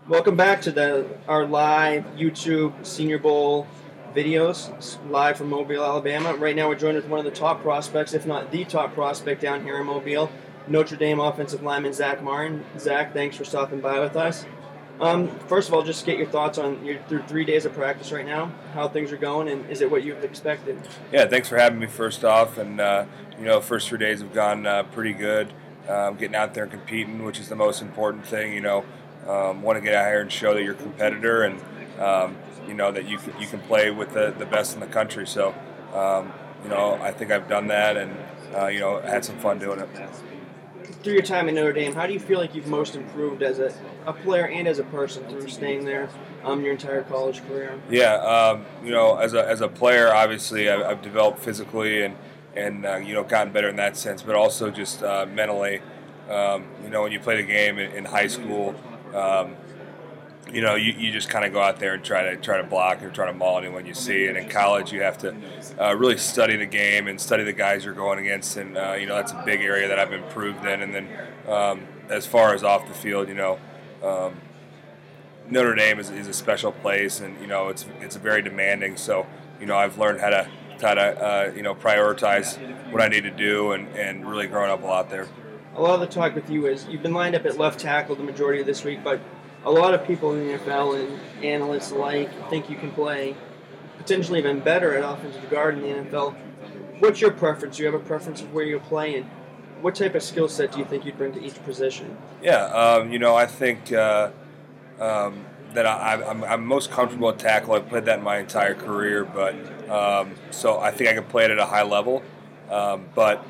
Welcome back to our live YouTube Senior Bowl videos, live from Mobile, Alabama. Right now we're joined with one of the top prospects, if not the top prospect down here in Mobile, Notre Dame offensive lineman Zack Martin. Zack, thanks for stopping by with us. First of all, just get your thoughts on you're through 3 days of practice right now, how things are going, and is it what you've expected? Yeah, thanks for having me first off. And, first 3 days have gone pretty good. Getting out there and competing, which is the most important thing. Want to get out here and show that you're a competitor and, that you can play with the best in the country. So, I think I've done that and, had some fun doing it. Through your time at Notre Dame, how do you feel like you've most improved as a player and as a person through staying there your entire college career? Yeah, as a player, obviously, I've developed physically and gotten better in that sense, but also just mentally. When you play the game in high school, you just kind of go out there and try to block or try to maul anyone you see. And in college, you have to really study the game and study the guys you're going against. And that's a big area that I've improved in. And then as far as off the field, Notre Dame is a special place, and it's very demanding. So I've learned how to prioritize what I need to do, and really growing up a lot there. A lot of the talk with you is you've been lined up at left tackle the majority of this week, but a lot of people in the NFL and analysts alike think you can play potentially even better at offensive guard in the NFL. What's your preference? Do you have a preference of where you play, and what type of skill set do you think you'd bring to each position? Yeah, I think that I'm most comfortable at tackle. I've played that my entire career, but so I think I can play it at a high level. But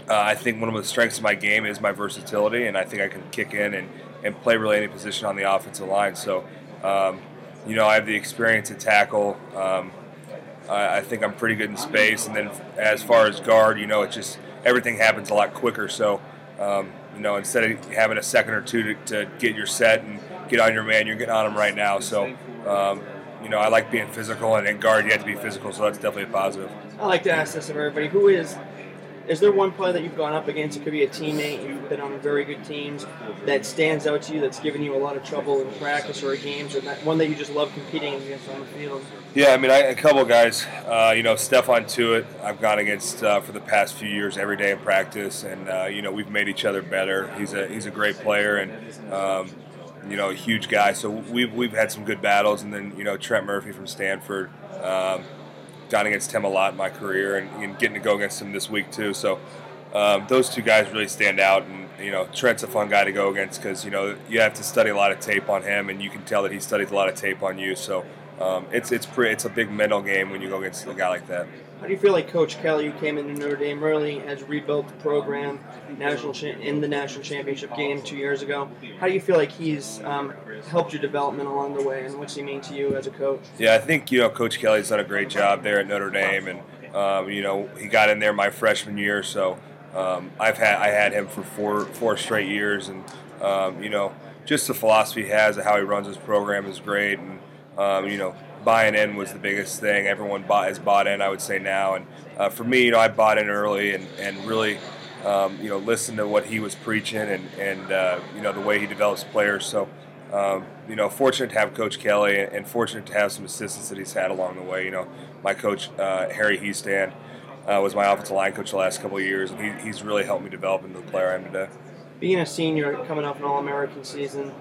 I think one of the strengths of my game is my versatility, and I think I can kick in and play really any position on the offensive line. So, I have the experience at tackle. I think I'm pretty good in space, and then as far as guard, it just everything happens a lot quicker. So, instead of having a second or two to get your set and get on your man, you're getting on him right now. So, I like being physical, and in guard you have to be physical, so that's definitely a positive. I like to ask this of everybody. Is there one player that you've gone up against? It could be a teammate. You've been on very good teams that stands out to you, that's given you a lot of trouble in practice or games, or one that you just love competing against on the field? Yeah, I mean, a couple of guys. Stephon Tuitt, I've gone against for the past few years every day in practice, and we've made each other better. He's a great player and a huge guy. So we've had some good battles, and then Trent Murphy from Stanford. Gone against him a lot in my career, and getting to go against him this week too. So those two guys really stand out, and Trent's a fun guy to go against because you have to study a lot of tape on him, and you can tell that he studies a lot of tape on you. So it's a big mental game when you go against a guy like that. How do you feel like Coach Kelly, who came into Notre Dame early, has rebuilt the program in the national championship game 2 years ago? How do you feel like he's helped your development along the way, and what's he mean to you as a coach? Yeah, I think Coach Kelly's done a great job there at Notre Dame, and he got in there my freshman year, so I had him for four straight years, and just the philosophy he has of how he runs his program is great, and buying in was the biggest thing. Everyone has bought in, I would say now. And for me, I bought in early and really, listened to what he was preaching and the way he develops players. So, fortunate to have Coach Kelly and fortunate to have some assistants that he's had along the way. My coach, Harry Heastand, was my offensive line coach the last couple of years, and he's really helped me develop into the player I am today. Being a senior, coming off an All-American season,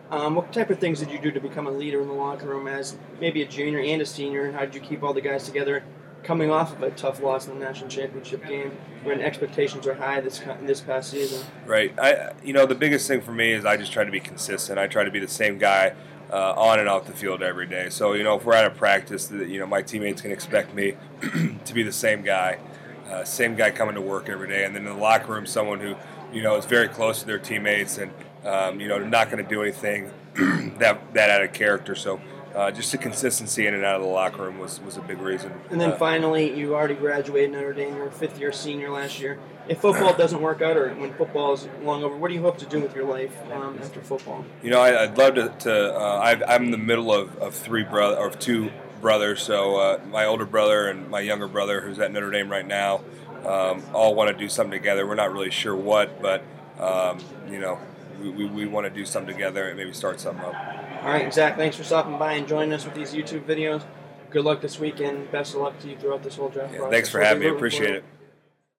what type of things did you do to become a leader in the locker room as maybe a junior and a senior, and how did you keep all the guys together coming off of a tough loss in the national championship game when expectations are high this past season? Right. The biggest thing for me is I just try to be consistent. I try to be the same guy on and off the field every day. So, if we're out of practice, my teammates can expect me to be the same guy coming to work every day. And then in the locker room, someone who, is very close to their teammates and not going to do anything that out of character. So just the consistency in and out of the locker room was a big reason. And then finally, you already graduated Notre Dame. You're a fifth-year senior last year. If football doesn't work out, or when football is long over, what do you hope to do with your life after football? I'd love to I'm in the middle of two brothers. So my older brother and my younger brother, who's at Notre Dame right now, all want to do something together. We're not really sure what, but we want to do something together and maybe start something up. All right, Zach, thanks for stopping by and joining us with these YouTube videos. Good luck this weekend. Best of luck to you throughout this whole draft process. Thanks for having me. Appreciate it.